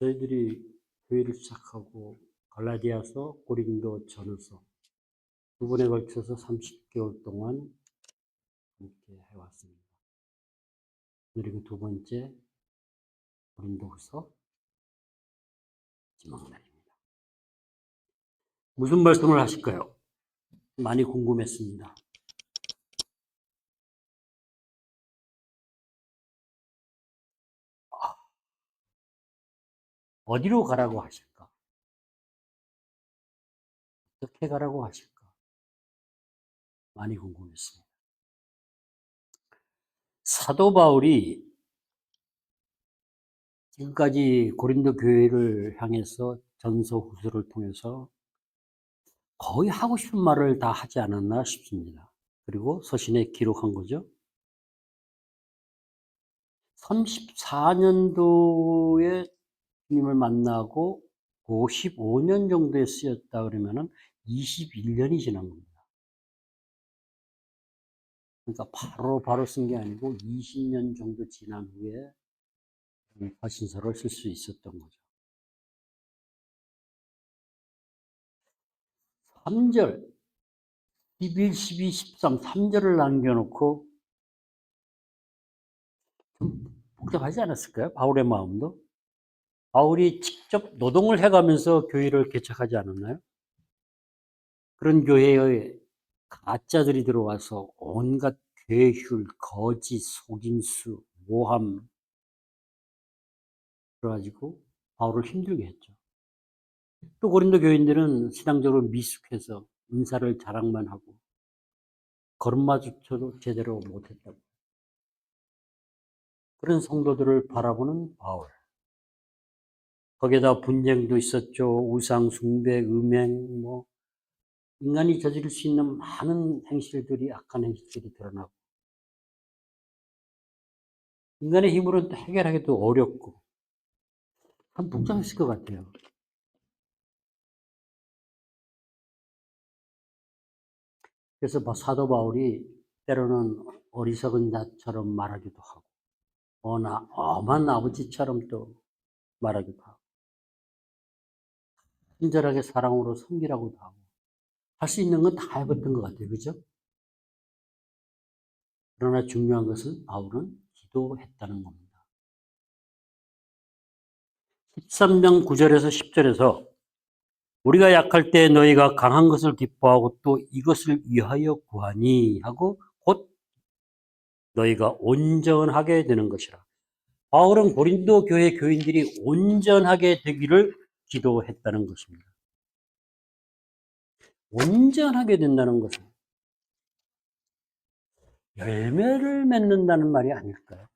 저희들이 교회를 시작하고 갈라디아서, 고린도 전서 두 번에 걸쳐서 30개월 동안 함께 해왔습니다. 그리고 두 번째 고린도후서 마지막 날입니다. 무슨 말씀을 하실까요? 많이 궁금했습니다. 어디로 가라고 하실까? 어떻게 가라고 하실까? 많이 궁금했습니다. 사도 바울이 지금까지 고린도 교회를 향해서 전서 후서를 통해서 거의 하고 싶은 말을 다 하지 않았나 싶습니다. 그리고 서신에 기록한 거죠. 34년도에 주님을 만나고 55년 정도에 쓰였다 그러면은 21년이 지난 겁니다. 그러니까 바로 쓴 게 아니고 20년 정도 지난 후에 서신서를 쓸 수 있었던 거죠. 3절, 11, 12, 13, 3절을 남겨놓고 좀 복잡하지 않았을까요? 바울의 마음도? 바울이 직접 노동을 해가면서 교회를 개척하지 않았나요? 그런 교회에 가짜들이 들어와서 온갖 괴휼, 거짓, 속임수, 모함 그래가지고 바울을 힘들게 했죠. 또 고린도 교인들은 신앙적으로 미숙해서 은사를 자랑만 하고 걸음마조차도 제대로 못했다고. 그런 성도들을 바라보는 바울. 거기에다 분쟁도 있었죠. 우상 숭배, 음행, 인간이 저지를 수 있는 많은 행실들이, 악한 행실들이 드러나고 인간의 힘으로는 해결하기도 어렵고 참 복잡했을 것 같아요. 그래서 사도 바울이 때로는 어리석은 자처럼 말하기도 하고 엄한 아버지처럼 또 말하기도 하고 친절하게 사랑으로 섬기라고도 하고 할 수 있는 건 다 해봤던 것 같아요. 그죠? 그러나 중요한 것은 바울은 기도했다는 겁니다. 13장 9절에서 10절에서 우리가 약할 때 너희가 강한 것을 기뻐하고 또 이것을 위하여 구하니 하고 곧 너희가 온전하게 되는 것이라. 바울은 고린도 교회 교인들이 온전하게 되기를 기도했다는 것입니다. 온전하게 된다는 것은 열매를 맺는다는 말이 아닐까요?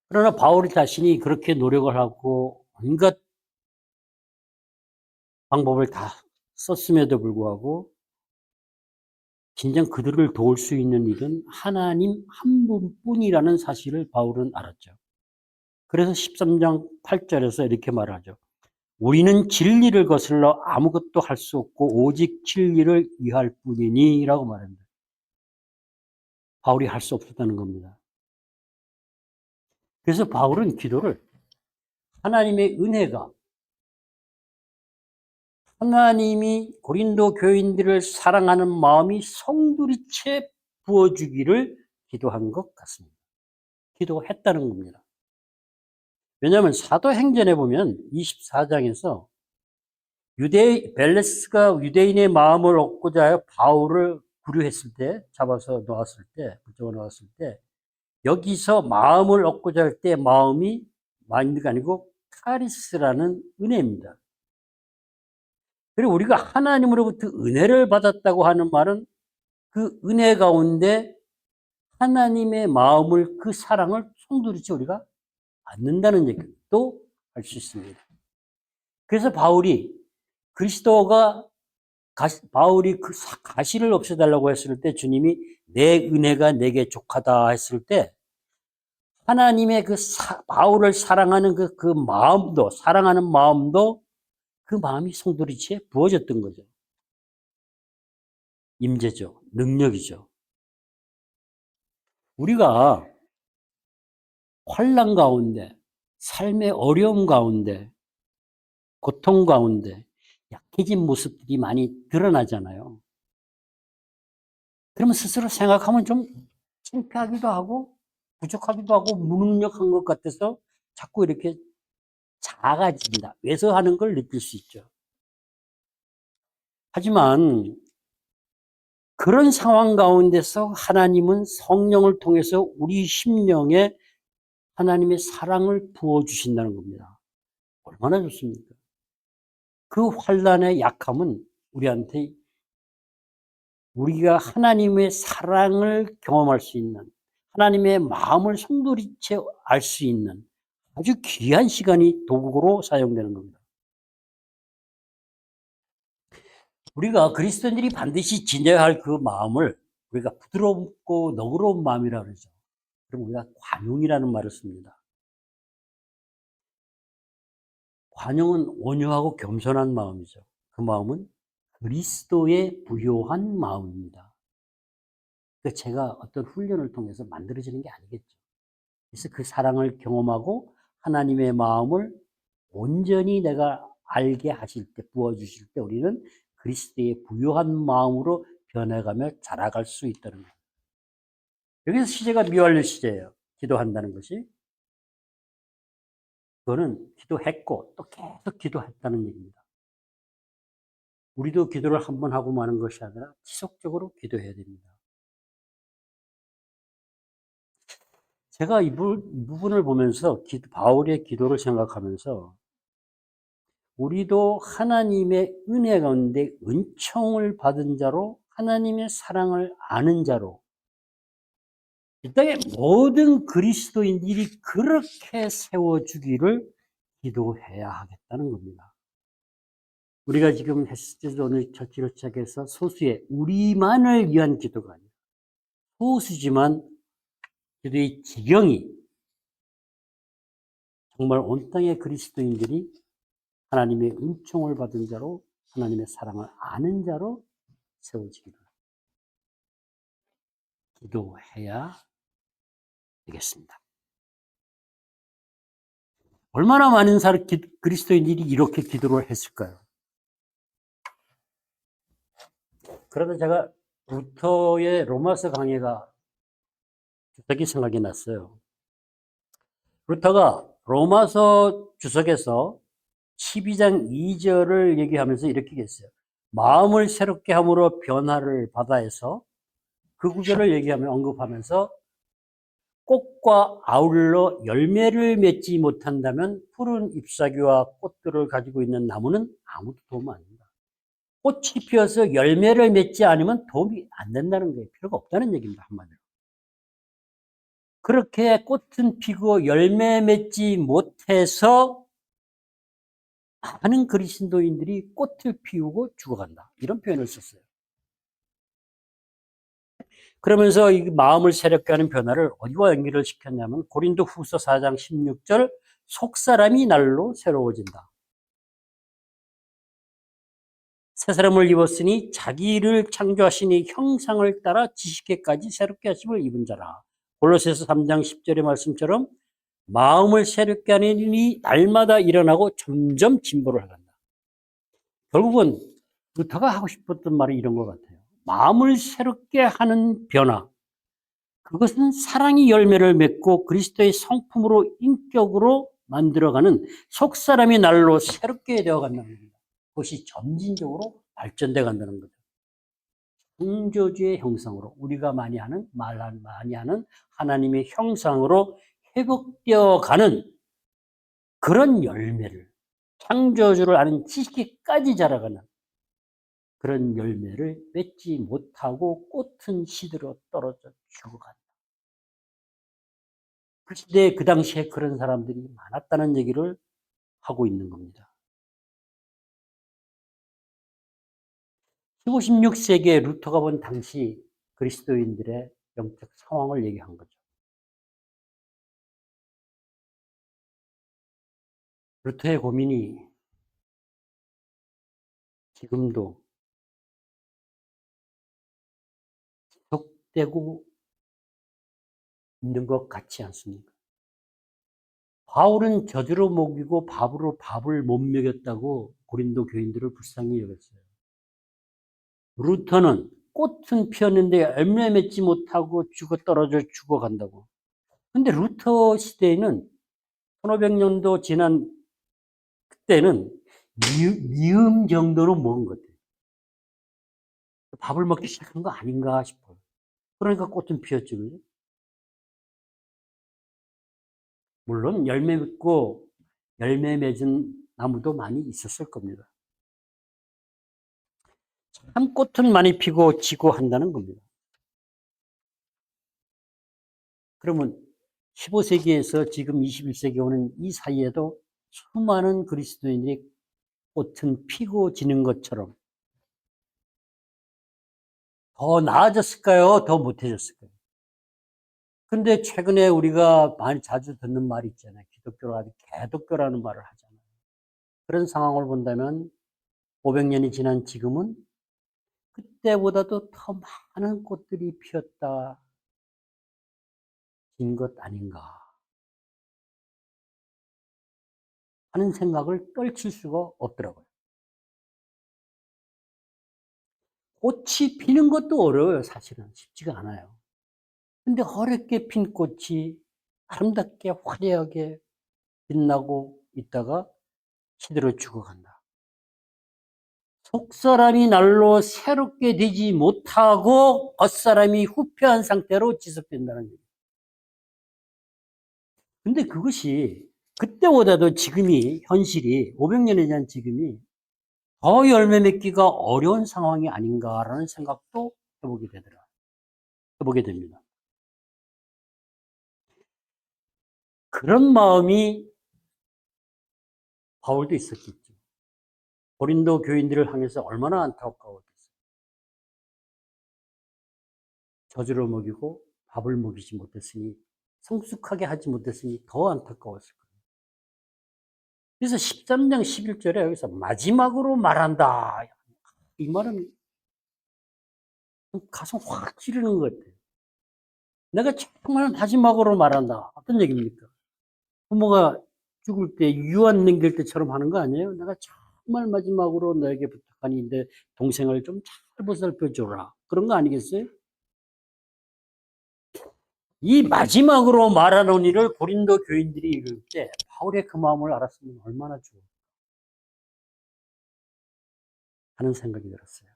그러나 바울 자신이 그렇게 노력을 하고 온갖 방법을 다 썼음에도 불구하고 진정 그들을 도울 수 있는 일은 하나님 한 분뿐이라는 사실을 바울은 알았죠. 그래서 13장 8절에서 이렇게 말하죠. 우리는 진리를 거슬러 아무것도 할 수 없고 오직 진리를 위할 뿐이니 라고 말합니다. 바울이 할 수 없었다는 겁니다. 그래서 바울은 기도를 하나님의 은혜가 하나님이 고린도 교인들을 사랑하는 마음이 송두리째 부어주기를 기도한 것 같습니다. 기도했다는 겁니다. 왜냐하면 사도행전에 보면 24장에서 벨레스가 유대인의 마음을 얻고자 하여 바울을 구류했을 때, 붙잡아 놓았을 때, 여기서 마음을 얻고자 할 때 마음이 마인드가 아니고 카리스라는 은혜입니다. 그리고 우리가 하나님으로부터 은혜를 받았다고 하는 말은 그 은혜 가운데 하나님의 마음을, 그 사랑을 송두리째 우리가 받는다는 얘기도 할 수 있습니다. 그래서 바울이 그 가시를 없애달라고 했을 때 주님이 내 은혜가 내게 족하다 했을 때 하나님의 바울을 사랑하는 그 마음도, 사랑하는 마음도 그 마음이 송두리째 부어졌던 거죠. 임재죠. 능력이죠. 우리가 환난 가운데 삶의 어려움 가운데, 고통 가운데 약해진 모습들이 많이 드러나잖아요. 그러면 스스로 생각하면 좀 창피하기도 하고 부족하기도 하고 무능력한 것 같아서 자꾸 이렇게 작아진다, 왜소하는 걸 느낄 수 있죠. 하지만 그런 상황 가운데서 하나님은 성령을 통해서 우리 심령에 하나님의 사랑을 부어주신다는 겁니다. 얼마나 좋습니까? 그 환난의 약함은 우리한테, 우리가 하나님의 사랑을 경험할 수 있는, 하나님의 마음을 송두리째 알 수 있는 아주 귀한 시간이 도구로 사용되는 겁니다. 우리가 그리스도인들이 반드시 지녀야 할 그 마음을 우리가 부드럽고 너그러운 마음이라고 그러죠. 그럼 우리가 관용이라는 말을 씁니다. 관용은 온유하고 겸손한 마음이죠. 그 마음은 그리스도에 부요한 마음입니다. 그러니까 제가 어떤 훈련을 통해서 만들어지는 게 아니겠죠. 그래서 그 사랑을 경험하고 하나님의 마음을 온전히 내가 알게 하실 때, 부어주실 때 우리는 그리스도의 부요한 마음으로 변해가며 자라갈 수 있다는 거예요. 여기서 시제가 미완료 시제예요. 기도한다는 것이. 그거는 기도했고 또 계속 기도했다는 얘기입니다. 우리도 기도를 한 번 하고 마는 것이 아니라 지속적으로 기도해야 됩니다. 제가 이 부분을 보면서 바울의 기도를 생각하면서 우리도 하나님의 은혜 가운데 은총을 받은 자로, 하나님의 사랑을 아는 자로, 이 땅의 모든 그리스도인들이 그렇게 세워주기를 기도해야 하겠다는 겁니다. 우리가 지금 했을 오늘 처치로 시작해서 소수의 우리만을 위한 기도가 아니라 소수지만 기도의 지경이 정말 온 땅의 그리스도인들이 하나님의 은총을 받은 자로, 하나님의 사랑을 아는 자로 세워지기를 기도해야 되겠습니다. 얼마나 많은 그리스도인들이 이렇게 기도를 했을까요? 그러다 제가 루터의 로마서 강해가 갑자기 생각이 났어요. 루터가 로마서 주석에서 12장 2절을 얘기하면서 이렇게 했어요. 마음을 새롭게 함으로 변화를 받아서 그 구절을 얘기하며 언급하면서 꽃과 아울러 열매를 맺지 못한다면 푸른 잎사귀와 꽃들을 가지고 있는 나무는 아무도 도움 안 된다. 꽃이 피어서 열매를 맺지 않으면 도움이 안 된다는 거예요. 필요가 없다는 얘기입니다. 한마디로. 그렇게 꽃은 피고 열매 맺지 못해서 많은 그리스도인들이 꽃을 피우고 죽어간다, 이런 표현을 썼어요. 그러면서 이 마음을 새롭게 하는 변화를 어디와 연결을 시켰냐면 고린도 후서 4장 16절, 속사람이 날로 새로워진다. 새 사람을 입었으니 자기를 창조하신 이 형상을 따라 지식에까지 새롭게 하심을 입은 자라. 골로새서 3장 10절의 말씀처럼 마음을 새롭게 하는 일이 날마다 일어나고 점점 진보를 해간다. 결국은 루터가 하고 싶었던 말이 이런 것 같아요. 마음을 새롭게 하는 변화, 그것은 사랑이 열매를 맺고 그리스도의 성품으로 인격으로 만들어가는 속사람이 날로 새롭게 되어간다는 겁니다. 그것이 점진적으로 발전돼 간다는 거죠. 창조주의 형상으로, 우리가 많이 하는 하나님의 형상으로 회복되어 가는 그런 열매를, 창조주를 아는 지식까지 자라가는 그런 열매를 맺지 못하고 꽃은 시들어 떨어져 죽어간다. 그 시대에 그 당시에 그런 사람들이 많았다는 얘기를 하고 있는 겁니다. 15, 16세기에 루터가 본 당시 그리스도인들의 영적 상황을 얘기한 거죠. 루터의 고민이 지금도 지속되고 있는 것 같지 않습니까? 바울은 젖으로 먹이고 밥으로 밥을 못 먹였다고 고린도 교인들을 불쌍히 여겼어요. 루터는 꽃은 피었는데 열매 맺지 못하고 떨어져 죽어간다고. 근데 루터 시대에는 1500년도 지난 그때는 미음 정도로 먹은 것 같아요. 밥을 먹기 시작한 거 아닌가 싶어요. 그러니까 꽃은 피었죠. 그죠? 물론 열매 맺고 열매 맺은 나무도 많이 있었을 겁니다. 참 꽃은 많이 피고 지고 한다는 겁니다. 그러면 15세기에서 지금 21세기 오는 이 사이에도 수많은 그리스도인들이 꽃은 피고 지는 것처럼 더 나아졌을까요? 더 못해졌을까요? 근데 최근에 우리가 많이 자주 듣는 말이 있잖아요. 기독교가 아주 개독교라는 말을 하잖아요. 그런 상황을 본다면 500년이 지난 지금은 그때보다도 더 많은 꽃들이 피었다 진 것 아닌가 하는 생각을 떨칠 수가 없더라고요. 꽃이 피는 것도 어려워요. 사실은 쉽지가 않아요. 근데 어렵게 핀 꽃이 아름답게 화려하게 빛나고 있다가 시들어 죽어간다. 속사람이 날로 새롭게 되지 못하고 겉사람이 후패한 상태로 지속된다는 얘기예요. 근데 그것이 그때보다도 지금이 현실이 500년에 대한 지금이 더 열매 맺기가 어려운 상황이 아닌가라는 생각도 해보게 됩니다. 그런 마음이 바울도 있었겠죠. 고린도 교인들을 향해서 얼마나 안타까웠겠어요. 젖으로 먹이고 밥을 먹이지 못했으니, 성숙하게 하지 못했으니 더 안타까웠을 거예요. 그래서 13장 11절에 여기서 마지막으로 말한다. 이 말은 가슴 확 찌르는 것 같아요. 내가 정말 마지막으로 말한다. 어떤 얘기입니까? 부모가 죽을 때 유언 남길 때처럼 하는 거 아니에요? 내가 정말 마지막으로 너에게 부탁하니 내 동생을 좀 잘 보살펴 줘라. 그런 거 아니겠어요? 이 마지막으로 말하는 일을 고린도 교인들이 읽을 때 바울의 그 마음을 알았으면 얼마나 좋을까 하는 생각이 들었어요.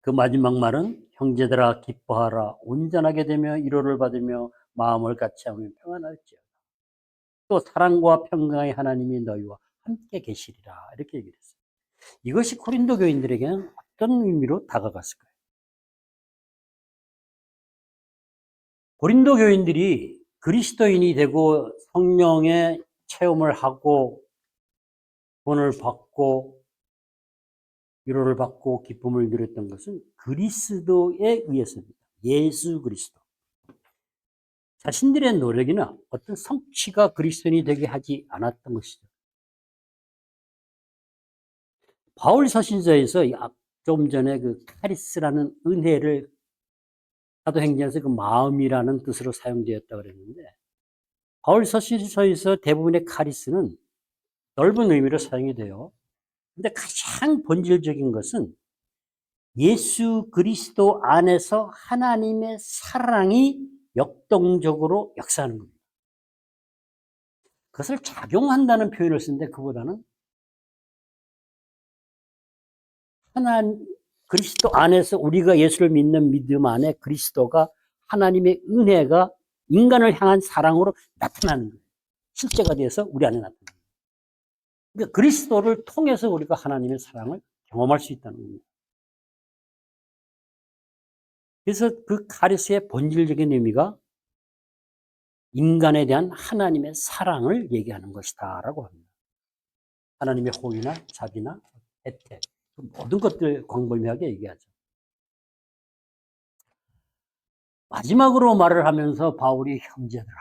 그 마지막 말은 형제들아 기뻐하라 온전하게 되며 위로를 받으며 마음을 같이하며 평안할지어다. 또 사랑과 평강의 하나님이 너희와 함께 계시리라 이렇게 얘기했어요. 이것이 고린도 교인들에게는 어떤 의미로 다가갔을까요? 고린도 교인들이 그리스도인이 되고 성령의 체험을 하고 구원을 받고 위로를 받고 기쁨을 누렸던 것은 그리스도에 의해서입니다. 예수 그리스도. 자신들의 노력이나 어떤 성취가 그리스도인이 되게 하지 않았던 것이죠. 바울 서신서에서 좀 전에 그 카리스라는 은혜를 사도행전에서 그 마음이라는 뜻으로 사용되었다고 그랬는데 바울 서신서에서 대부분의 카리스는 넓은 의미로 사용이 돼요. 근데 가장 본질적인 것은 예수 그리스도 안에서 하나님의 사랑이 역동적으로 역사하는 겁니다. 그것을 작용한다는 표현을 쓰는데 그보다는 그리스도 안에서 우리가 예수를 믿는 믿음 안에 그리스도가 하나님의 은혜가 인간을 향한 사랑으로 나타나는 거예요. 실제가 돼서 우리 안에 나타나는 거예요. 그러니까 그리스도를 통해서 우리가 하나님의 사랑을 경험할 수 있다는 겁니다. 그래서 그 카리스의 본질적인 의미가 인간에 대한 하나님의 사랑을 얘기하는 것이다라고 합니다. 하나님의 호의나 자비나 혜택, 모든 것들 광범위하게 얘기하죠. 마지막으로 말을 하면서 바울이 형제들아.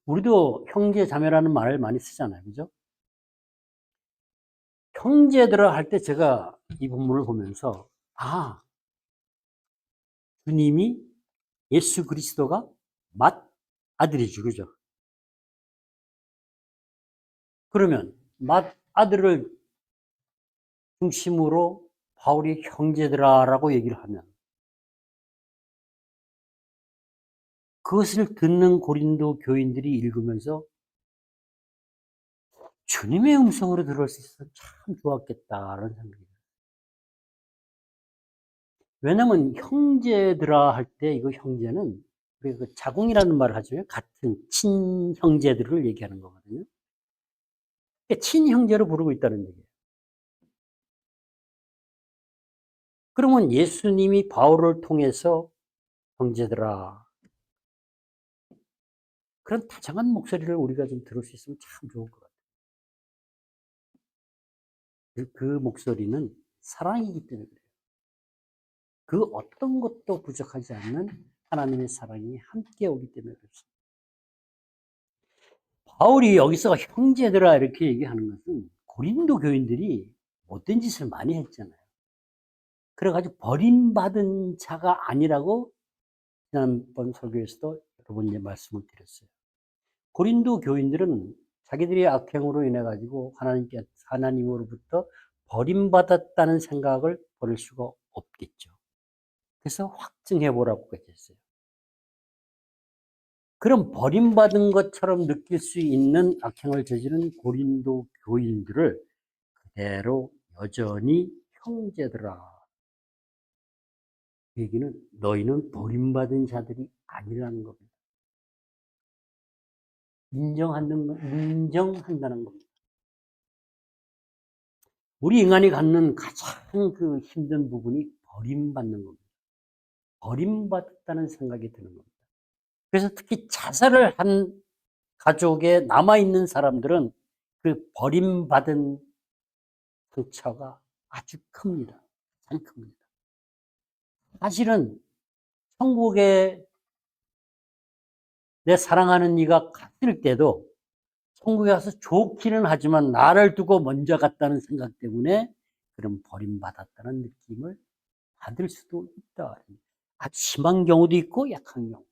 우리도 형제 자매라는 말을 많이 쓰잖아요. 그죠? 형제들아 할 때 제가 이 본문을 보면서 주님이 예수 그리스도가 맏아들이죠. 그죠? 그러면 맏아들을 중심으로 바울이 형제들아라고 얘기를 하면 그것을 듣는 고린도 교인들이 읽으면서 주님의 음성으로 들을 수 있어서 참 좋았겠다라는 생각이 들어요. 왜냐면 형제들아 할 때 이거 형제는 우리가 그 자궁이라는 말을 하죠. 같은 친형제들을 얘기하는 거거든요. 친형제로 부르고 있다는 얘기예요. 그러면 예수님이 바울을 통해서 형제들아 그런 다정한 목소리를 우리가 좀 들을 수 있으면 참 좋을 것 같아요. 그 목소리는 사랑이기 때문에 그래요. 그 어떤 것도 부족하지 않는 하나님의 사랑이 함께 오기 때문에 그렇습니다. 바울이 여기서 형제들아 이렇게 얘기하는 것은 고린도 교인들이 못된 짓을 많이 했잖아요. 그래가지고 버림받은 자가 아니라고 지난번 설교에서도 여러 번 말씀을 드렸어요. 고린도 교인들은 자기들의 악행으로 인해 가지고 하나님으로부터 버림받았다는 생각을 버릴 수가 없겠죠. 그래서 확증해 보라고 했어요. 그럼 버림받은 것처럼 느낄 수 있는 악행을 저지른 고린도 교인들을 그대로 여전히 형제들아. 그 얘기는 너희는 버림받은 자들이 아니라는 겁니다. 인정한다는 겁니다. 우리 인간이 갖는 가장 그 힘든 부분이 버림받는 겁니다. 버림받았다는 생각이 드는 겁니다. 그래서 특히 자살을 한 가족에 남아있는 사람들은 그 버림받은 상처가 아주 큽니다. 가장 큽니다. 사실은 천국에 내 사랑하는 이가 갔을 때도 천국에 가서 좋기는 하지만 나를 두고 먼저 갔다는 생각 때문에 그런 버림받았다는 느낌을 받을 수도 있다. 아주 심한 경우도 있고 약한 경우.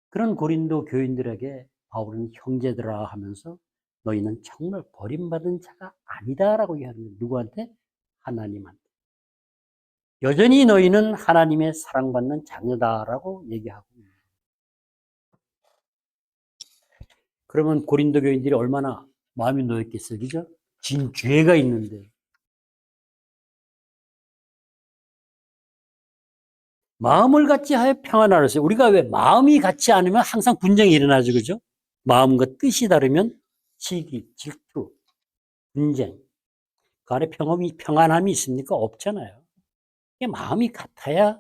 그런 고린도 교인들에게 바울은 형제들아 하면서 너희는 정말 버림받은 자가 아니다라고 얘기하는 거예요. 누구한테? 하나님한테. 여전히 너희는 하나님의 사랑받는 자녀다라고 얘기하고 있는 거예요. 그러면 고린도 교인들이 얼마나 마음이 놓였겠어요. 그죠? 진 죄가 있는데. 마음을 같이 하여 평안하라 했어요. 우리가 왜 마음이 같지 않으면 항상 분쟁이 일어나죠. 그죠? 마음과 뜻이 다르면 시기, 질투, 분쟁. 그 안에 평안함이 있습니까? 없잖아요. 마음이 같아야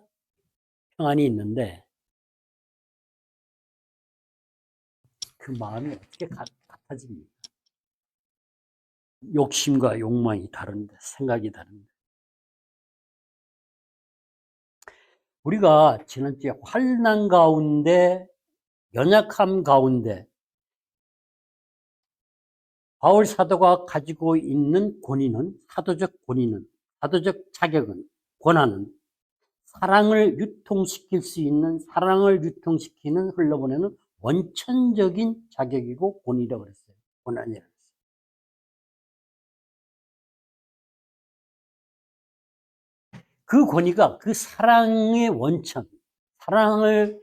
평안이 있는데 그 마음이 어떻게 같아집니까? 욕심과 욕망이 다른데, 생각이 다른데. 우리가 지난주에 환난 가운데, 연약함 가운데 바울 사도가 가지고 있는 권위는, 사도적 자격은, 권한은 사랑을 유통시킬 수 있는, 사랑을 유통시키는, 흘러보내는 원천적인 자격이고 권위라고 그랬어요. 권한이라고 그랬어요. 그 권위가 그 사랑의 원천, 사랑을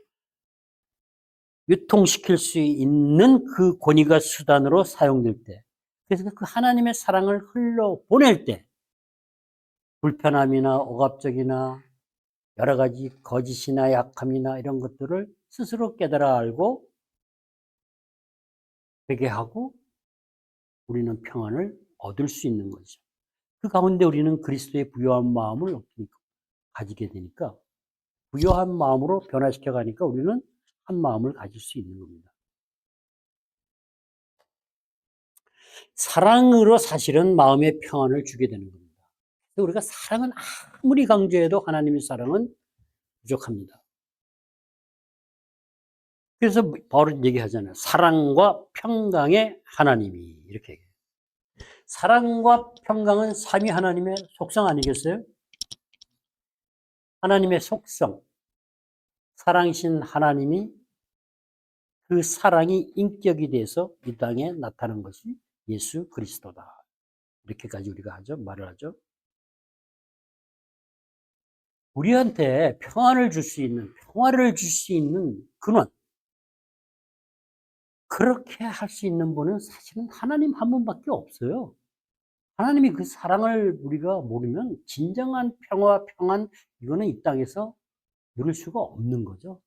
유통시킬 수 있는 그 권위가 수단으로 사용될 때, 그래서 그 하나님의 사랑을 흘러보낼 때, 불편함이나 억압적이나 여러 가지 거짓이나 약함이나 이런 것들을 스스로 깨달아 알고 회개하고 우리는 평안을 얻을 수 있는 거죠. 그 가운데 우리는 그리스도의 부요한 마음을 가지게 되니까 부요한 마음으로 변화시켜 가니까 우리는 한 마음을 가질 수 있는 겁니다. 사랑으로 사실은 마음의 평안을 주게 되는 겁니다. 우리가 사랑은 아무리 강조해도 하나님의 사랑은 부족합니다. 그래서 바울은 얘기하잖아요. 사랑과 평강의 하나님이 이렇게 얘기해요. 사랑과 평강은 삼위 하나님의 속성 아니겠어요? 하나님의 속성, 사랑이신 하나님이 그 사랑이 인격이 돼서 이 땅에 나타난 것이 예수 그리스도다. 이렇게까지 우리가 말을 하죠. 우리한테 평화를 줄 수 있는 근원, 그렇게 할 수 있는 분은 사실은 하나님 한 분밖에 없어요. 하나님이 그 사랑을 우리가 모르면 진정한 평화, 평안, 이거는 이 땅에서 누릴 수가 없는 거죠.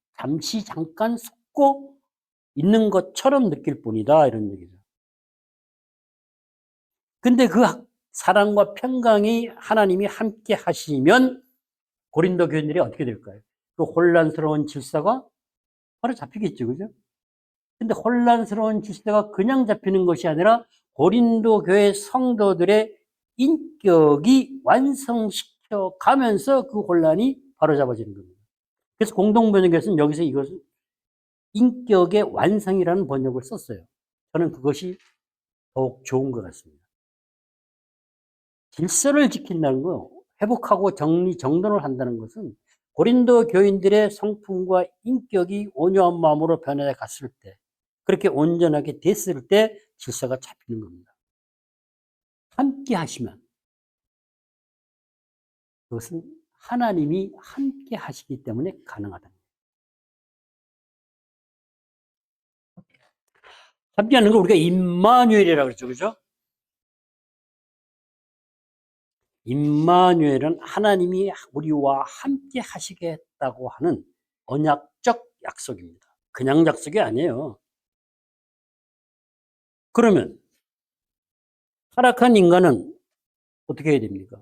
잠깐 속고 있는 것처럼 느낄 뿐이다, 이런 얘기죠. 근데 그 사랑과 평강이 하나님이 함께 하시면 고린도 교인들이 어떻게 될까요? 그 혼란스러운 질서가 바로 잡히겠죠, 그죠? 근데 혼란스러운 질서가 그냥 잡히는 것이 아니라 고린도 교회 성도들의 인격이 완성시켜 가면서 그 혼란이 바로잡아지는 겁니다. 그래서 공동번역에서는 여기서 이것을 인격의 완성이라는 번역을 썼어요. 저는 그것이 더욱 좋은 것 같습니다. 질서를 지킨다는 거, 회복하고 정돈을 한다는 것은 고린도 교인들의 성품과 인격이 온유한 마음으로 변해 갔을 때, 그렇게 온전하게 됐을 때 질서가 잡히는 겁니다. 함께 하시면 그것은 하나님이 함께 하시기 때문에 가능하다. 함께 하는 걸 우리가 임마누엘이라고 그러죠. 그죠? 임마누엘은 하나님이 우리와 함께 하시겠다고 하는 언약적 약속입니다. 그냥 약속이 아니에요. 그러면 타락한 인간은 어떻게 해야 됩니까?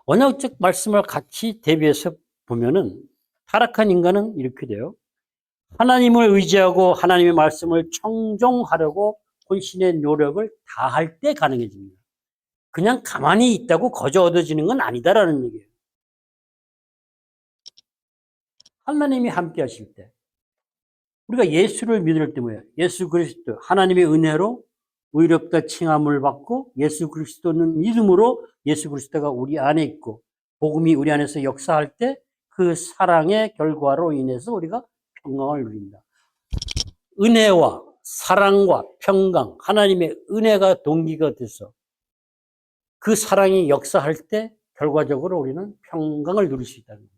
언약적 말씀을 같이 대비해서 보면은 타락한 인간은 이렇게 돼요. 하나님을 의지하고 하나님의 말씀을 청종하려고 혼신의 노력을 다할 때 가능해집니다. 그냥 가만히 있다고 거저 얻어지는 건 아니다라는 얘기예요. 하나님이 함께 하실 때, 우리가 예수를 믿을 때 뭐예요? 예수 그리스도, 하나님의 은혜로 의롭다 칭함을 받고 예수 그리스도는 믿음으로 예수 그리스도가 우리 안에 있고 복음이 우리 안에서 역사할 때 그 사랑의 결과로 인해서 우리가 평강을 누린다. 은혜와 사랑과 평강, 하나님의 은혜가 동기가 돼서 그 사랑이 역사할 때 결과적으로 우리는 평강을 누릴 수 있다는 거예요.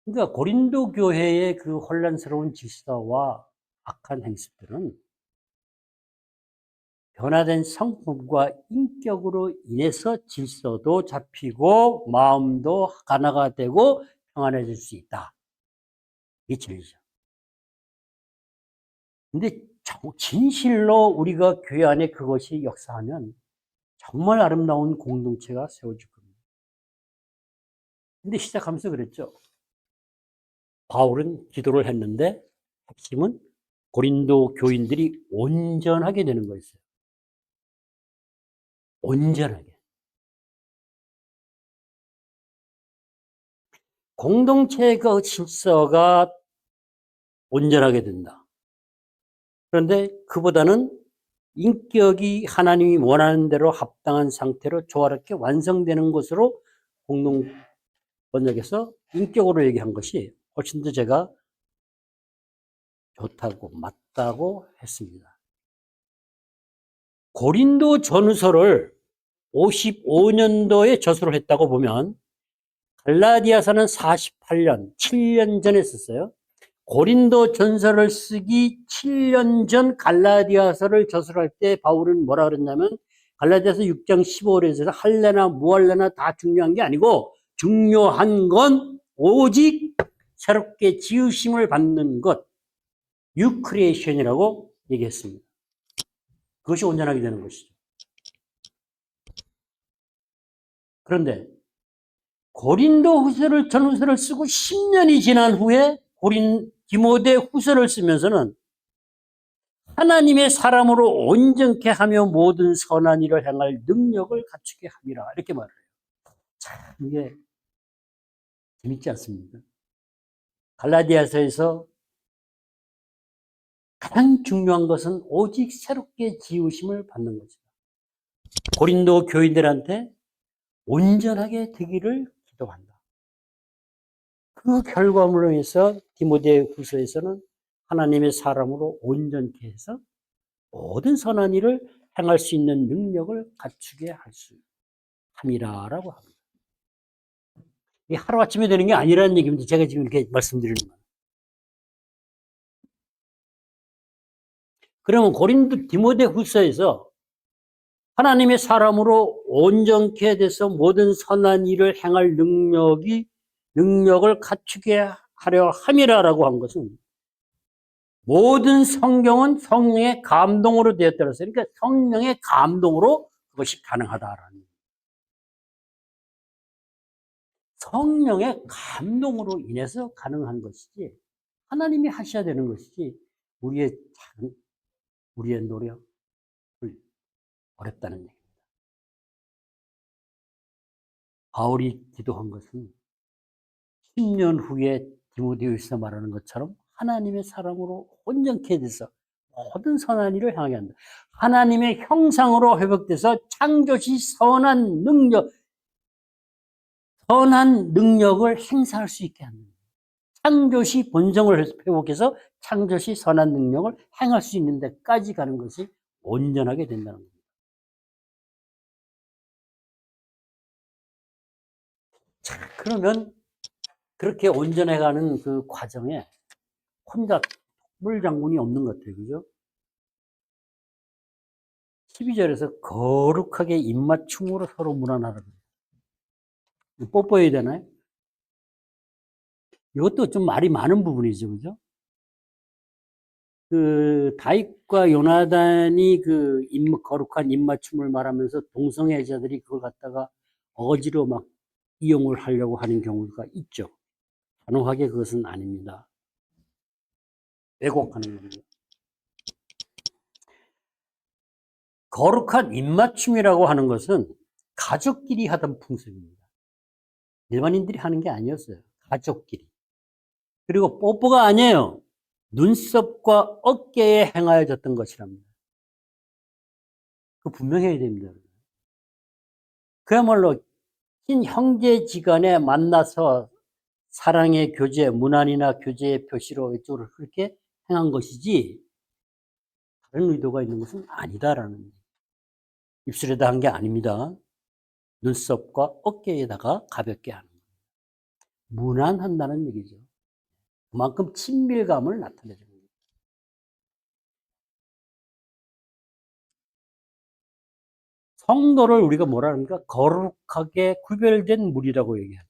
그러니까 고린도 교회의 그 혼란스러운 질서와 악한 행습들은 변화된 성품과 인격으로 인해서 질서도 잡히고 마음도 하나가 되고 평안해질 수 있다. 이게 진리죠. 근데 진실로 우리가 교회 안에 그것이 역사하면 정말 아름다운 공동체가 세워질 겁니다. 근데 시작하면서 그랬죠. 바울은 기도를 했는데 핵심은 고린도 교인들이 온전하게 되는 거였어요. 온전하게. 공동체의 그 질서가 온전하게 된다. 그런데 그보다는 인격이 하나님이 원하는 대로 합당한 상태로 조화롭게 완성되는 것으로 공동 번역에서 인격으로 얘기한 것이 훨씬 더 제가 좋다고 맞다고 했습니다. 고린도 전후서를 55년도에 저서를 했다고 보면 갈라디아서는 48년, 7년 전에 썼어요. 고린도 전서를 쓰기 7년 전 갈라디아서를 저술할 때 바울은 뭐라 그랬냐면 갈라디아서 6장 15절에서 할래나 무할래나 다 중요한 게 아니고 중요한 건 오직 새롭게 지으심을 받는 것, 뉴크리에이션이라고 얘기했습니다. 그것이 온전하게 되는 것이죠. 그런데 고린도 후서를 전후서를 쓰고 10년이 지난 후에 디모데 후서를 쓰면서는 하나님의 사람으로 온전케 하며 모든 선한 일을 행할 능력을 갖추게 함이라 이렇게 말해요. 참 이게 재밌지 않습니까? 갈라디아서에서 가장 중요한 것은 오직 새롭게 지으심을 받는 것이다. 고린도 교인들한테 온전하게 되기를 기도한다. 그 결과물로 해서 디모데후서에서는 하나님의 사람으로 온전케 해서 모든 선한 일을 행할 수 있는 능력을 갖추게 할 수 함이라라고 합니다. 이게 하루아침에 되는 게 아니라는 얘기입니다. 제가 지금 이렇게 말씀드리는 건. 그러면 고린도 디모데후서에서 하나님의 사람으로 온전케 돼서 모든 선한 일을 행할 능력을 갖추게 하려 함이라라고 한 것은 모든 성경은 성령의 감동으로 되었다고 했어요. 그러니까 성령의 감동으로 그것이 가능하다라는. 성령의 감동으로 인해서 가능한 것이지 하나님이 하셔야 되는 것이지 우리의 노력을 어렵다는 얘기입니다. 바울이 기도한 것은 10년 후에 디모데후서 말하는 것처럼 하나님의 사람으로 온전케 돼서 모든 선한 일을 향하게 한다. 하나님의 형상으로 회복돼서 창조시 선한 능력을 행사할 수 있게 합니다. 창조시 본성을 회복해서 창조시 선한 능력을 행할 수 있는 데까지 가는 것이 온전하게 된다는 겁니다. 자, 그러면 그렇게 온전해가는 그 과정에 혼자 물장군이 없는 것 같아요. 그죠? 12절에서 거룩하게 입맞춤으로 서로 문안하라. 뽀뽀해야 되나요? 이것도 좀 말이 많은 부분이죠. 그죠? 그 다윗과 요나단이 그 거룩한 입맞춤을 말하면서 동성애자들이 그걸 갖다가 어거지로 막 이용을 하려고 하는 경우가 있죠. 단호하게 그것은 아닙니다. 왜곡하는 겁니다. 거룩한 입맞춤이라고 하는 것은 가족끼리 하던 풍습입니다. 일반인들이 하는 게 아니었어요. 가족끼리. 그리고 뽀뽀가 아니에요. 눈썹과 어깨에 행하여졌던 것이랍니다. 그거 분명해야 됩니다. 그야말로 형제지간에 만나서 사랑의 교제, 문안이나 교제의 표시로 이쪽으로 그렇게 행한 것이지 다른 의도가 있는 것은 아니다라는, 입술에다 한 게 아닙니다. 눈썹과 어깨에다가 가볍게 하는 거예요. 문안한다는 얘기죠. 그만큼 친밀감을 나타내는 거예요. 성도를 우리가 뭐라 합니까? 거룩하게 구별된 무리라고 얘기하죠.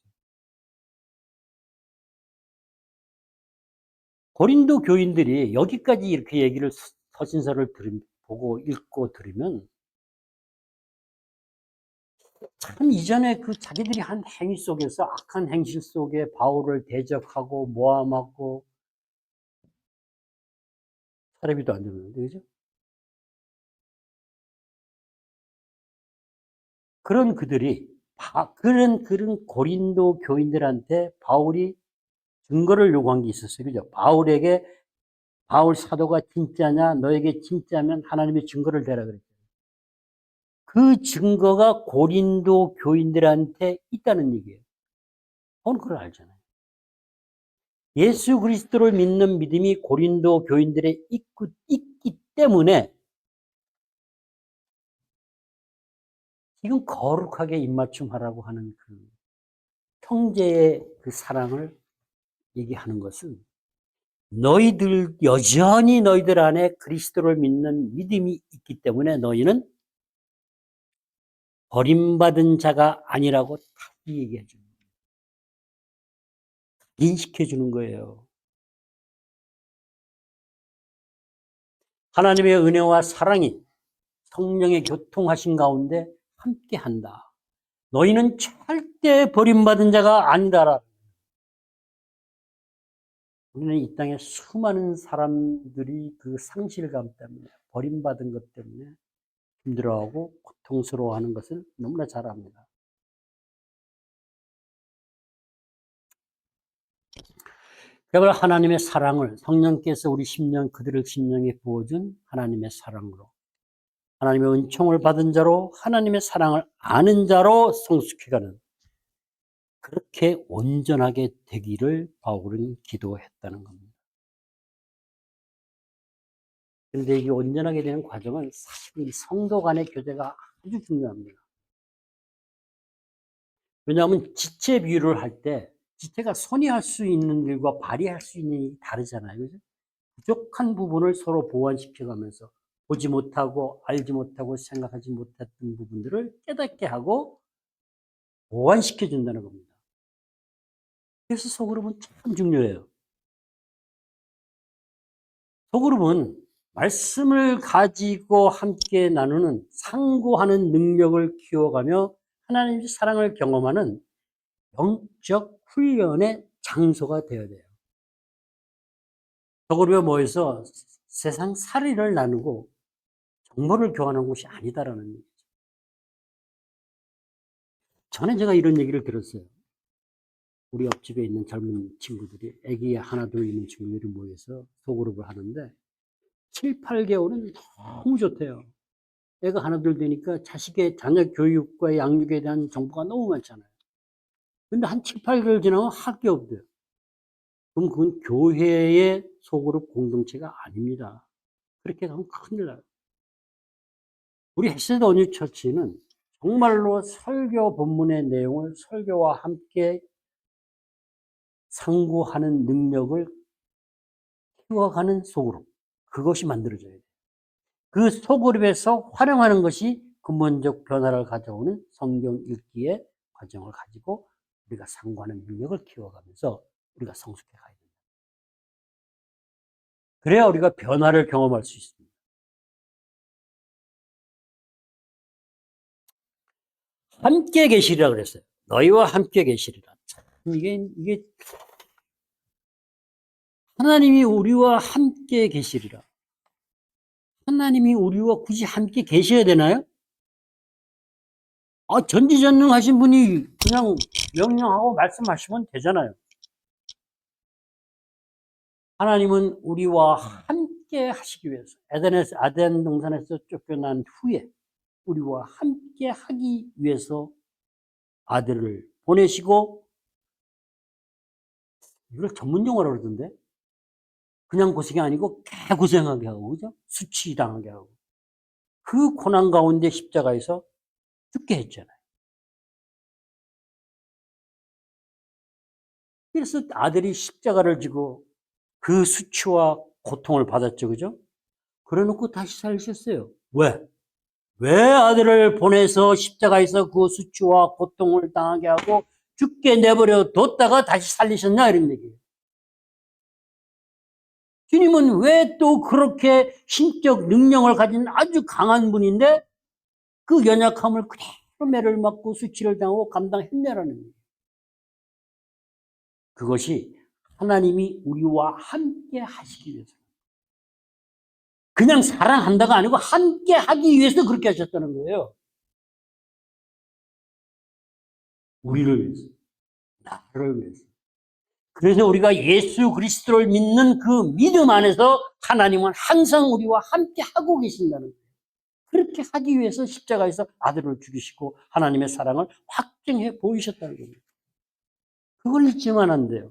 고린도 교인들이 여기까지 이렇게 얘기를 서신서를 보고 읽고 들으면 참 이전에 그 자기들이 한 행위 속에서 악한 행실 속에 바울을 대적하고 모함하고 사례비도 안 되는데, 그죠? 그런 그런 고린도 교인들한테 바울이 증거를 요구한 게 있었어요. 그죠? 바울 사도가 진짜냐, 너에게 진짜면 하나님의 증거를 대라 그랬죠. 그 증거가 고린도 교인들한테 있다는 얘기예요. 바울은 그걸 알잖아요. 예수 그리스도를 믿는 믿음이 고린도 교인들에 있기 때문에 지금 거룩하게 입맞춤하라고 하는 그 형제의 그 사랑을 얘기하는 것은 여전히 너희들 안에 그리스도를 믿는 믿음이 있기 때문에 너희는 버림받은 자가 아니라고 다시 얘기해 주는 거예요. 인식해 주는 거예요. 하나님의 은혜와 사랑이 성령의 교통하신 가운데 함께 한다. 너희는 절대 버림받은 자가 아니다라. 우리는 이 땅에 수많은 사람들이 그 상실감 때문에, 버림받은 것 때문에 힘들어하고 고통스러워하는 것을 너무나 잘 압니다. 그걸 하나님의 사랑을 성령께서 우리 심령, 그들의 심령에 부어준 하나님의 사랑으로 하나님의 은총을 받은 자로 하나님의 사랑을 아는 자로 성숙해가는 그렇게 온전하게 되기를 바울은 기도했다는 겁니다. 그런데 이 온전하게 되는 과정은 사실 이 성도 간의 교제가 아주 중요합니다. 왜냐하면 지체 비유를 할 때 지체가 손이 할 수 있는 일과 발이 할 수 있는 일이 다르잖아요. 그죠? 부족한 부분을 서로 보완시켜가면서 보지 못하고 알지 못하고 생각하지 못했던 부분들을 깨닫게 하고 보완시켜 준다는 겁니다. 그래서 소그룹은 참 중요해요. 소그룹은 말씀을 가지고 함께 나누는 상고하는 능력을 키워가며 하나님의 사랑을 경험하는 영적 훈련의 장소가 되어야 돼요. 소그룹에 모여서 세상 살이를 나누고 정보를 교환하는 곳이 아니다라는 얘기죠. 전에 제가 이런 얘기를 들었어요. 우리 옆집에 있는 젊은 친구들이 아기 하나 둘 있는 친구들이 모여서 소그룹을 하는데 7, 8개월은 너무 좋대요. 애가 하나 둘 되니까 자식의 자녀 교육과 양육에 대한 정보가 너무 많잖아요. 근데 한 7, 8개월 지나면 학교 없대요. 그럼 그건 교회의 소그룹 공동체가 아닙니다. 그렇게 하면 큰일 나요. 우리 헬스드 온유 처치는 정말로 설교 본문의 내용을 설교와 함께 상고하는 능력을 키워가는 소그룹. 그것이 만들어져야 돼요. 그 소그룹에서 활용하는 것이 근본적 변화를 가져오는 성경 읽기의 과정을 가지고 우리가 상고하는 능력을 키워가면서 우리가 성숙해 가야 됩니다. 그래야 우리가 변화를 경험할 수 있습니다. 함께 계시리라 그랬어요. 너희와 함께 계시리라. 이게 하나님이 우리와 함께 계시리라. 하나님이 우리와 굳이 함께 계셔야 되나요? 전지전능하신 분이 그냥 명령하고 말씀하시면 되잖아요. 하나님은 우리와 함께 하시기 위해서 아덴 동산에서 쫓겨난 후에 우리와 함께 하기 위해서 아들을 보내시고, 이걸 전문 용어로 그러던데, 그냥 고생이 아니고 개고생하게 하고, 그죠? 수치당하게 하고, 그 고난 가운데 십자가에서 죽게 했잖아요. 그래서 아들이 십자가를 지고 그 수치와 고통을 받았죠, 그죠? 그래 놓고 다시 살리셨어요. 왜 아들을 보내서 십자가에서 그 수치와 고통을 당하게 하고 죽게 내버려 뒀다가 다시 살리셨냐, 이런 얘기예요. 주님은 왜 또 그렇게 신적 능력을 가진 아주 강한 분인데 그 연약함을 그대로 매를 맞고 수치를 당하고 감당했냐라는 거예요. 그것이 하나님이 우리와 함께 하시기 위해서. 그냥 사랑한다가 아니고 함께 하기 위해서 그렇게 하셨다는 거예요. 우리를 위해서. 나를 위해서. 그래서 우리가 예수 그리스도를 믿는 그 믿음 안에서 하나님은 항상 우리와 함께 하고 계신다는 거예요. 그렇게 하기 위해서 십자가에서 아들을 죽이시고 하나님의 사랑을 확증해 보이셨다는 겁니다. 그걸 잊지만 안 돼요.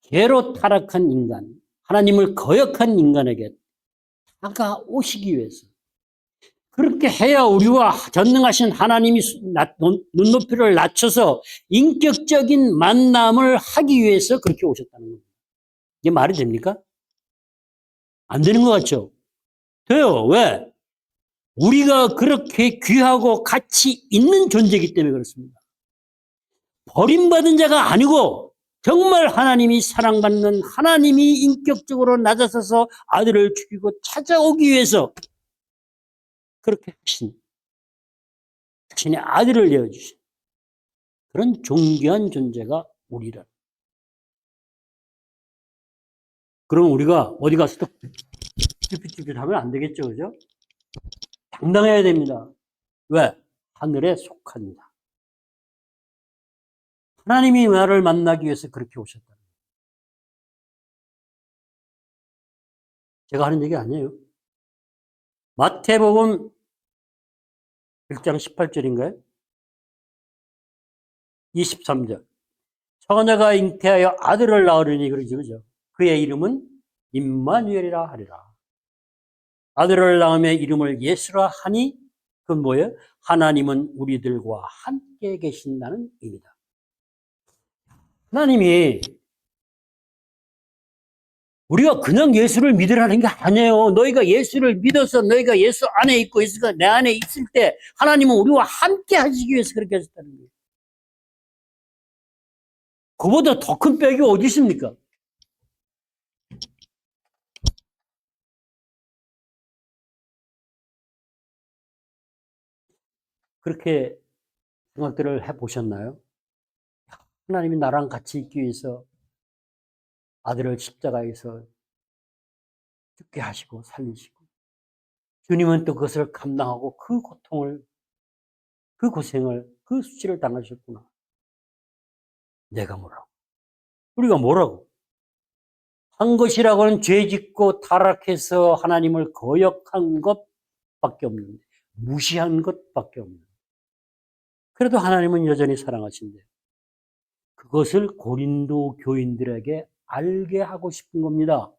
죄로 타락한 인간, 하나님을 거역한 인간에게 다가오시기 위해서, 그렇게 해야 우리와 전능하신 하나님이 눈높이를 낮춰서 인격적인 만남을 하기 위해서 그렇게 오셨다는 겁니다. 이게 말이 됩니까? 안 되는 것 같죠? 돼요. 왜? 우리가 그렇게 귀하고 가치 있는 존재이기 때문에 그렇습니다. 버림받은 자가 아니고 정말 하나님이 사랑받는, 하나님이 인격적으로 낮아서서 아들을 죽이고 찾아오기 위해서 그렇게 하신, 자신의 아들을 내어주신 그런 존귀한 존재가 우리라. 그럼 우리가 어디 가서 또 쭈삣쭈삣 하면 안 되겠죠, 그죠? 당당해야 됩니다. 왜? 하늘에 속합니다. 하나님이 나를 만나기 위해서 그렇게 오셨다. 제가 하는 얘기 아니에요. 마태복음 1장 18절인가요? 23절. 처녀가 잉태하여 아들을 낳으리니 그러죠. 그죠? 그의 이름은 임마누엘이라 하리라. 아들을 낳으며 이름을 예수라 하니 그건 뭐예요? 하나님은 우리들과 함께 계신다는 의미다. 하나님이 우리가 그냥 예수를 믿으라는 게 아니에요. 너희가 예수를 믿어서 너희가 예수 안에 있고 예수가 내 안에 있을 때 하나님은 우리와 함께 하시기 위해서 그렇게 하셨다는 거예요. 그보다 더 큰 벽이 어디 있습니까? 그렇게 생각들을 해보셨나요? 하나님이 나랑 같이 있기 위해서 아들을 십자가에서 죽게 하시고 살리시고 주님은 또 그것을 감당하고 그 고통을 그 고생을 그 수치를 당하셨구나. 내가 뭐라고? 우리가 뭐라고? 한 것이라고는 죄 짓고 타락해서 하나님을 거역한 것밖에 없는데 무시한 것밖에 없는데 그래도 하나님은 여전히 사랑하신대. 그것을 고린도 교인들에게 알게 하고 싶은 겁니다.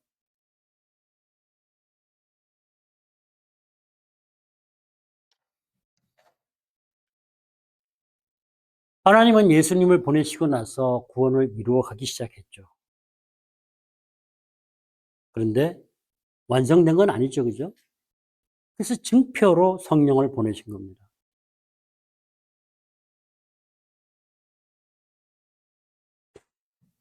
하나님은 예수님을 보내시고 나서 구원을 이루어가기 시작했죠. 그런데 완성된 건 아니죠. 그죠? 그래서 증표로 성령을 보내신 겁니다.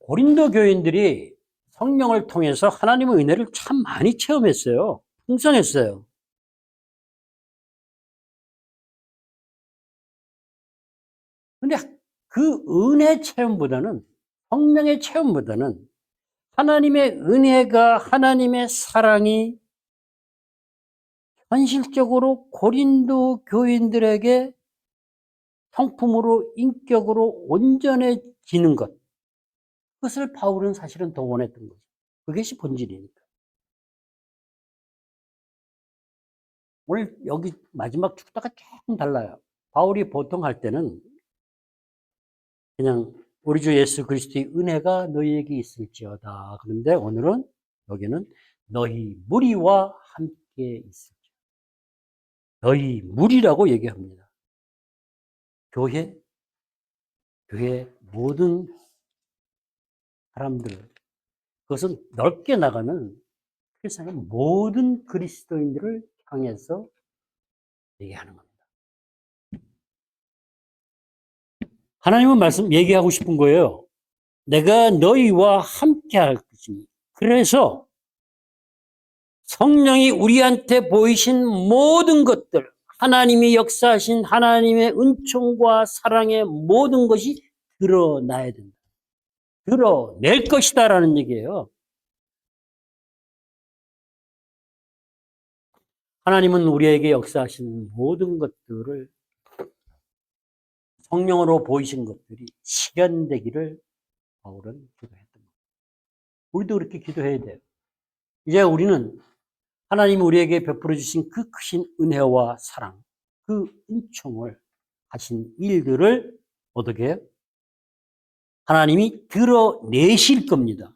고린도 교인들이 성령을 통해서 하나님의 은혜를 참 많이 체험했어요. 풍성했어요. 근데 그 은혜 체험보다는 성령의 체험보다는 하나님의 은혜가 하나님의 사랑이 현실적으로 고린도 교인들에게 성품으로 인격으로 온전해지는 것. 그것을 바울은 사실은 더 원했던 거죠. 그것이 본질이니까. 오늘 여기 마지막 축도가 조금 달라요. 바울이 보통 할 때는 그냥 우리 주 예수 그리스도의 은혜가 너희에게 있을지어다. 그런데 오늘은 여기는 너희 무리와 함께 있을지어다. 너희 무리라고 얘기합니다. 교회 모든 사람들, 그것은 넓게 나가는 세상의 모든 그리스도인들을 향해서 얘기하는 겁니다. 하나님은 얘기하고 싶은 거예요. 내가 너희와 함께 할 것이니. 그래서 성령이 우리한테 보이신 모든 것들, 하나님이 역사하신 하나님의 은총과 사랑의 모든 것이 드러나야 된다. 드러낼 것이다라는 얘기예요. 하나님은 우리에게 역사하신 모든 것들을 성령으로 보이신 것들이 실현되기를 바울은 기도했던 겁니다. 우리도 그렇게 기도해야 돼요. 이제 우리는 하나님이 우리에게 베풀어 주신 그 크신 은혜와 사랑, 그 은총을 하신 일들을 어떻게 해요? 하나님이 드러내실 겁니다.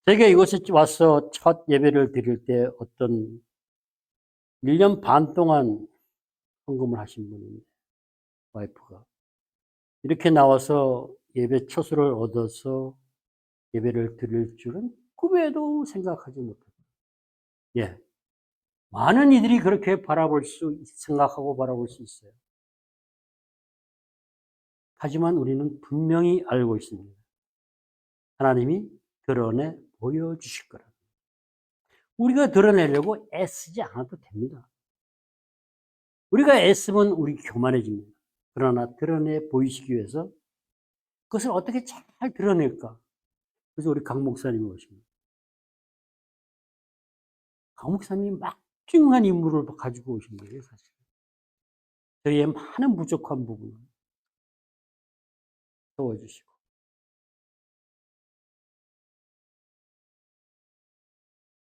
제가 이곳에 와서 첫 예배를 드릴 때 어떤 1년 반 동안 헌금을 하신 분인데, 와이프가. 이렇게 나와서 예배 초소를 얻어서 예배를 드릴 줄은 꿈에도 생각하지 못했어요. 예. 많은 이들이 그렇게 생각하고 바라볼 수 있어요. 하지만 우리는 분명히 알고 있습니다. 하나님이 드러내 보여주실 거라. 우리가 드러내려고 애쓰지 않아도 됩니다. 우리가 애쓰면 우리 교만해집니다. 그러나 드러내 보이시기 위해서 그것을 어떻게 잘 드러낼까? 그래서 우리 강 목사님이 오십니다. 강 목사님이 막중한 임무를 가지고 오신 거예요, 사실. 저희의 많은 부족한 부분을 채워주시고.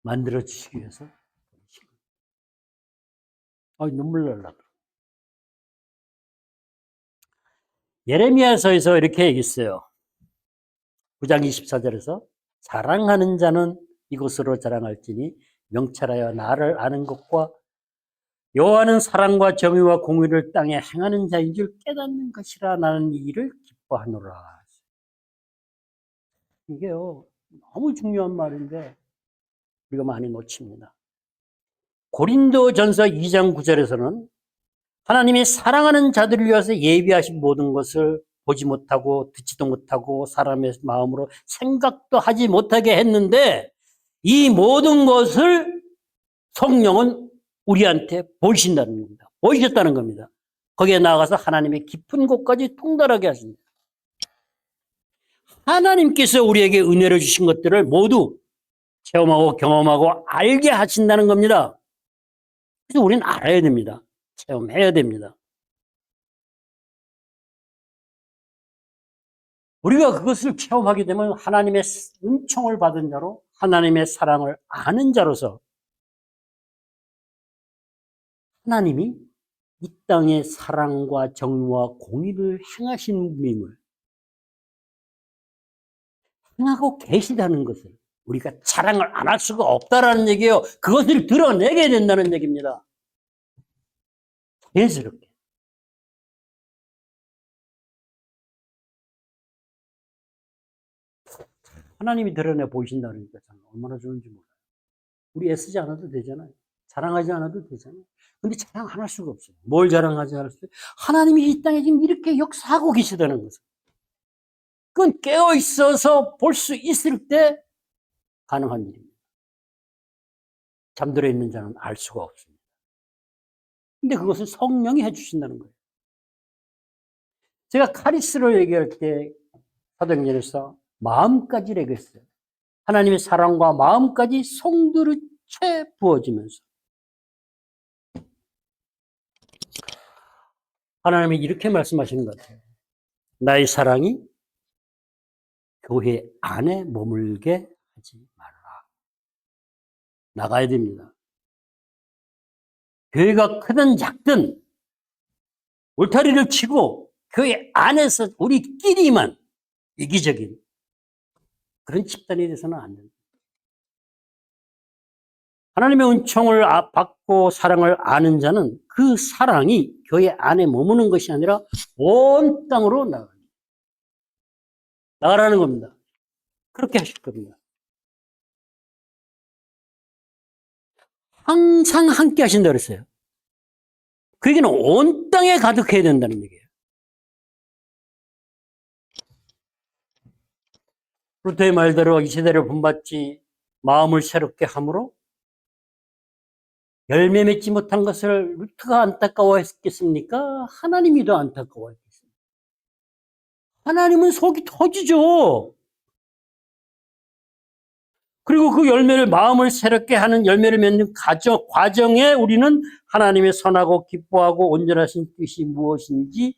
만들어 주시기 위해서. 눈물 날라. 예레미야서에서 이렇게 얘기했어요. 9장 24절에서 자랑하는 자는 이곳으로 자랑할지니 명철하여 나를 아는 것과 여호와는 사랑과 정의와 공의를 땅에 행하는 자인 줄 깨닫는 것이라 나는 이 일을 기뻐하노라. 이게요, 너무 중요한 말인데 우리가 많이 놓칩니다. 고린도전서 2장 9절에서는 하나님이 사랑하는 자들을 위해서 예비하신 모든 것을 보지 못하고 듣지도 못하고 사람의 마음으로 생각도 하지 못하게 했는데 이 모든 것을 성령은 우리한테 보이신다는 겁니다. 보이셨다는 겁니다. 거기에 나아가서 하나님의 깊은 곳까지 통달하게 하십니다. 하나님께서 우리에게 은혜를 주신 것들을 모두 체험하고 경험하고 알게 하신다는 겁니다. 그래서 우리는 알아야 됩니다. 체험해야 됩니다. 우리가 그것을 체험하게 되면 하나님의 은총을 받은 자로 하나님의 사랑을 아는 자로서 하나님이 이 땅의 사랑과 정의와 공의를 행하신 분임을 행하고 계시다는 것을 우리가 자랑을 안 할 수가 없다라는 얘기예요. 그것을 드러내게 된다는 얘기입니다. 자연스럽게. 하나님이 드러내 보이신다니까 얼마나 좋은지 몰라요. 우리 애쓰지 않아도 되잖아요. 자랑하지 않아도 되잖아요. 근데 자랑 안 할 수가 없어요. 뭘 자랑하지 않을 수? 하나님이 이 땅에 지금 이렇게 역사하고 계시다는 것을. 그건 깨어 있어서 볼 수 있을 때 가능한 일입니다. 잠들어 있는 자는 알 수가 없습니다. 근데 그것을 성령이 해주신다는 거예요. 제가 카리스를 얘기할 때 사도행전에서 마음까지 얘기했어요. 하나님의 사랑과 마음까지 송두리째 부어지면서 하나님이 이렇게 말씀하시는 것 같아요. 나의 사랑이 교회 안에 머물게 하지 말라. 나가야 됩니다. 교회가 크든 작든 울타리를 치고 교회 안에서 우리끼리만 이기적인 그런 집단이 돼서는 안 됩니다. 하나님의 은총을 받고 사랑을 아는 자는 그 사랑이 교회 안에 머무는 것이 아니라 온 땅으로 나가라는 겁니다. 그렇게 하실 겁니다. 항상 함께 하신다고 그랬어요. 그 얘기는 온 땅에 가득해야 된다는 얘기예요. 루터의 말대로 이 세대를 본받지 마음을 새롭게 함으로 열매 맺지 못한 것을 루터가 안타까워했겠습니까? 하나님이 더 안타까워했겠습니까? 하나님은 속이 터지죠. 그리고 그 열매를 마음을 새롭게 하는 열매를 맺는 과정에 우리는 하나님의 선하고 기뻐하고 온전하신 뜻이 무엇인지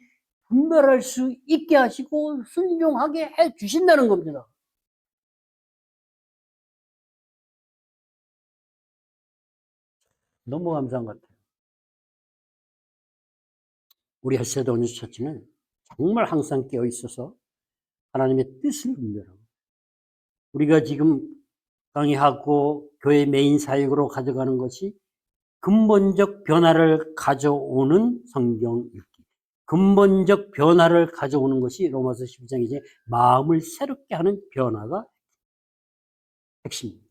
분별할 수 있게 하시고 순종하게 해 주신다는 겁니다. 너무 감사한 것 같아요. 우리 헬세드 온유처치는 정말 항상 깨어 있어서 하나님의 뜻을 분별하고 우리가 지금 강의하고 교회 메인 사역으로 가져가는 것이 근본적 변화를 가져오는 성경 읽기. 근본적 변화를 가져오는 것이 로마서 12장이지 마음을 새롭게 하는 변화가 핵심입니다.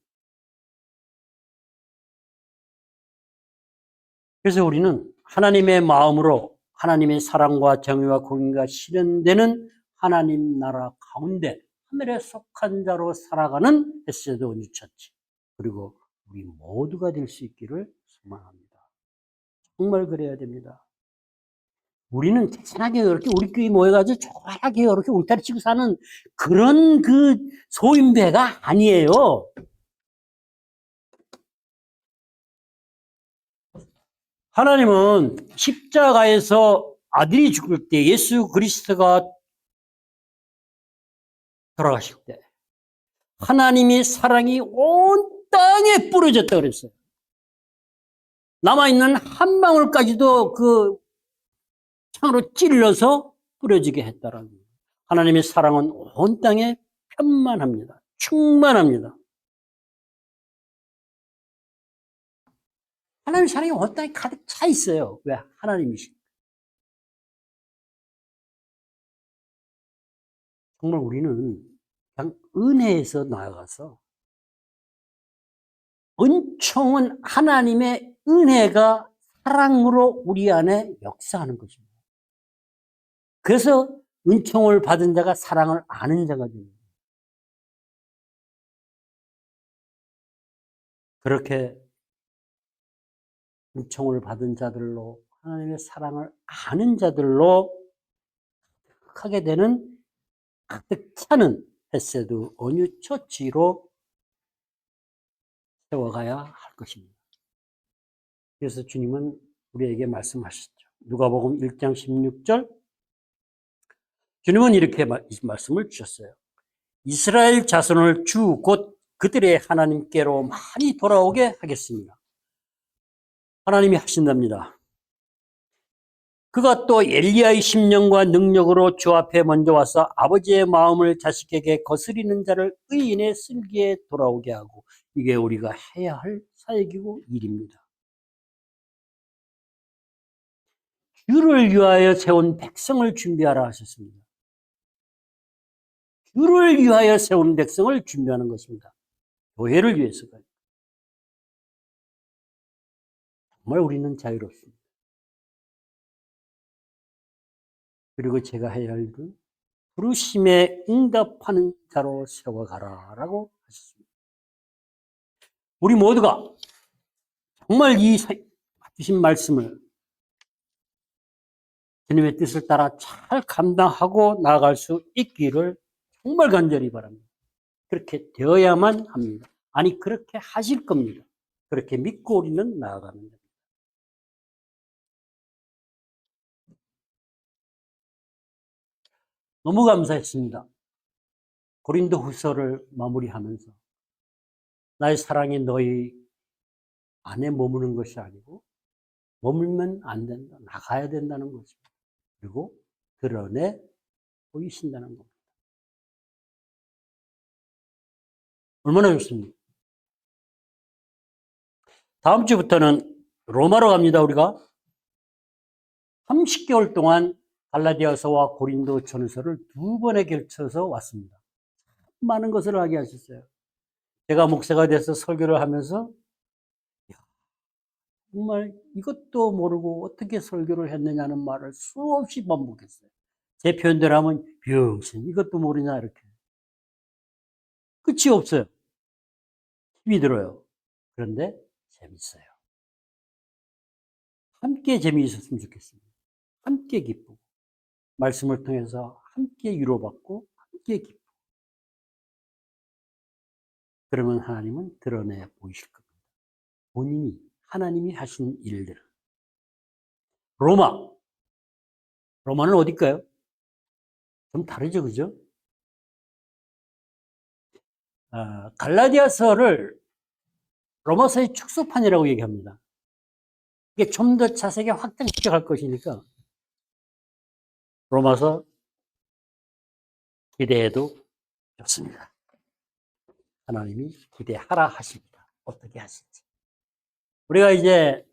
그래서 우리는 하나님의 마음으로 하나님의 사랑과 정의와 공의가 실현되는 하나님 나라 가운데 하늘에 속한 자로 살아가는 헬세드 온유처치 그리고 우리 모두가 될 수 있기를 소망합니다. 정말 그래야 됩니다. 우리는 대단하게 이렇게 우리끼리 모여가지고 조용하게 이렇게 울타리 치고 사는 그런 그 소인배가 아니에요. 하나님은 십자가에서 아들이 죽을 때 예수 그리스도가 돌아가실 때 하나님의 사랑이 온 땅에 뿌려졌다 그랬어요. 남아있는 한 방울까지도 그 창으로 찔러서 뿌려지게 했다라는 거예요. 하나님의 사랑은 온 땅에 편만합니다. 충만합니다. 하나님의 사랑이 온 땅에 가득 차 있어요. 왜? 하나님이시니까. 정말 우리는 그냥 은혜에서 나아가서 은총은 하나님의 은혜가 사랑으로 우리 안에 역사하는 것입니다. 그래서 은총을 받은 자가 사랑을 아는 자가 됩니다. 그렇게 은총을 받은 자들로 하나님의 사랑을 아는 자들로 하게 되는 가득 차는 헤세드 온유 처치로 세워가야 할 것입니다. 그래서 주님은 우리에게 말씀하셨죠. 누가복음 1장 16절 주님은 이렇게 말씀을 주셨어요. 이스라엘 자손을 주 곧 그들의 하나님께로 많이 돌아오게 하겠습니다. 하나님이 하신답니다. 그가 또 엘리야의 심령과 능력으로 주 앞에 먼저 와서 아버지의 마음을 자식에게 거스리는 자를 의인의 슬기에 돌아오게 하고, 이게 우리가 해야 할 사역이고 일입니다. 주를 위하여 세운 백성을 준비하라 하셨습니다. 주를 위하여 세운 백성을 준비하는 것입니다. 교회를 위해서가. 정말 우리는 자유롭습니다. 그리고 제가 해야 할 일은 부르심에 응답하는 자로 세워가라라고 하셨습니다. 우리 모두가 정말 이 주신 말씀을 주님의 뜻을 따라 잘 감당하고 나아갈 수 있기를 정말 간절히 바랍니다. 그렇게 되어야만 합니다. 아니, 그렇게 하실 겁니다. 그렇게 믿고 우리는 나아가는 겁니다. 너무 감사했습니다. 고린도 후서를 마무리하면서 나의 사랑이 너희 안에 머무는 것이 아니고 머물면 안 된다. 나가야 된다는 것입니다. 그리고 드러내 보이신다는 겁니다. 얼마나 좋습니까? 다음 주부터는 로마로 갑니다. 우리가 30개월 동안 갈라디아서와 고린도 전서를 2번에 걸쳐서 왔습니다. 많은 것을 하게 하셨어요. 제가 목사가 돼서 설교를 하면서 정말 이것도 모르고 어떻게 설교를 했느냐는 말을 수없이 반복했어요. 제 표현대로 하면 병신 이것도 모르냐 이렇게. 끝이 없어요. 힘이 들어요. 그런데 재밌어요. 함께 재미있었으면 좋겠습니다. 함께 기쁘고 말씀을 통해서 함께 위로받고 함께 기쁘고 그러면 하나님은 드러내 보이실 겁니다. 본인이 하나님이 하신 일들을. 로마는 어딜까요? 좀 다르죠, 그죠? 갈라디아서를 로마서의 축소판이라고 얘기합니다. 이게 좀 더 자세하게 확장시켜 갈 것이니까 로마서 기대해도 좋습니다. 하나님이 기대하라 하십니다. 어떻게 하실지. 우리가 이제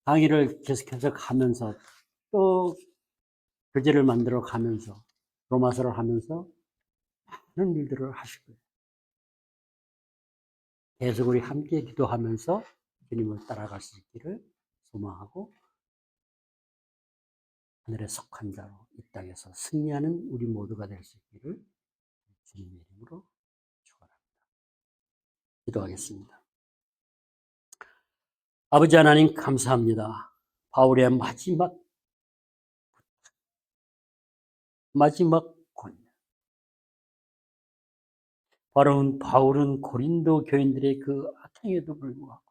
강의를 계속해서 가면서 또 교재를 만들어 가면서 로마서를 하면서 많은 일들을 하실 거예요. 계속 우리 함께 기도하면서 주님을 따라갈 수 있기를 소망하고 하늘에 속한 자로 이 땅에서 승리하는 우리 모두가 될 수 있기를 주님의 이름으로 축원합니다. 기도하겠습니다. 아버지 하나님 감사합니다. 바울의 마지막 권면. 바울은 고린도 교인들의 그 악행에도 불구하고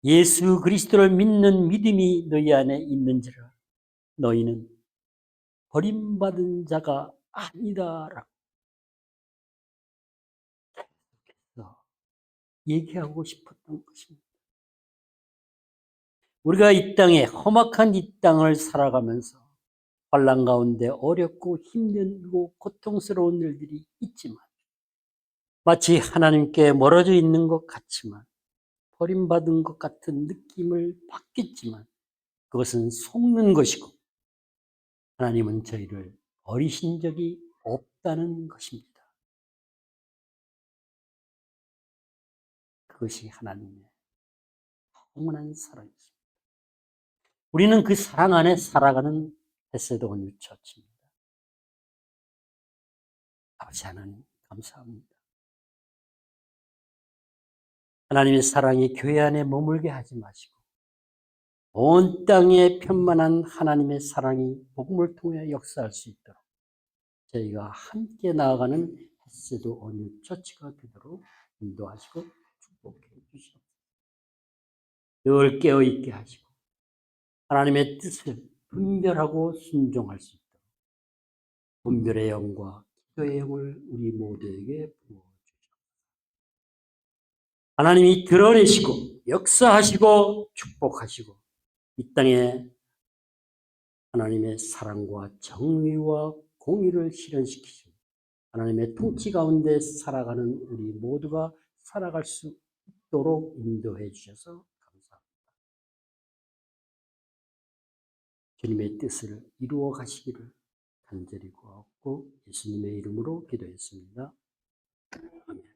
예수 그리스도를 믿는 믿음이 너희 안에 있는지라 너희는 버림받은 자가 아니다라고 얘기하고 싶었던 것입니다. 우리가 이 땅에 험악한 이 땅을 살아가면서 환난 가운데 어렵고 힘들고 고통스러운 일들이 있지만 마치 하나님께 멀어져 있는 것 같지만 버림받은 것 같은 느낌을 받겠지만 그것은 속는 것이고 하나님은 저희를 버리신 적이 없다는 것입니다. 그것이 하나님의 영원한 사랑이십니다. 우리는 그 사랑 안에 살아가는 헤세드 온유 처치입니다. 아버지 하나님 감사합니다. 하나님의 사랑이 교회 안에 머물게 하지 마시고 온 땅에 편만한 하나님의 사랑이 복음을 통해 역사할 수 있도록 저희가 함께 나아가는 헤세드 온유 처치가 되도록 인도하시고 축복해 주시옵소서. 늘 깨어있게 하시고 하나님의 뜻을 분별하고 순종할 수 있도록 분별의 영과 기도의 영을 우리 모두에게 부어주시옵소서. 하나님이 드러내시고 역사하시고 축복하시고 이 땅에 하나님의 사랑과 정의와 공의를 실현시키시고 하나님의 통치 가운데 살아가는 우리 모두가 살아갈 수 있도록 인도해 주셔서 감사합니다. 주님의 뜻을 이루어 가시기를 간절히 구하고 예수님의 이름으로 기도했습니다. 아멘.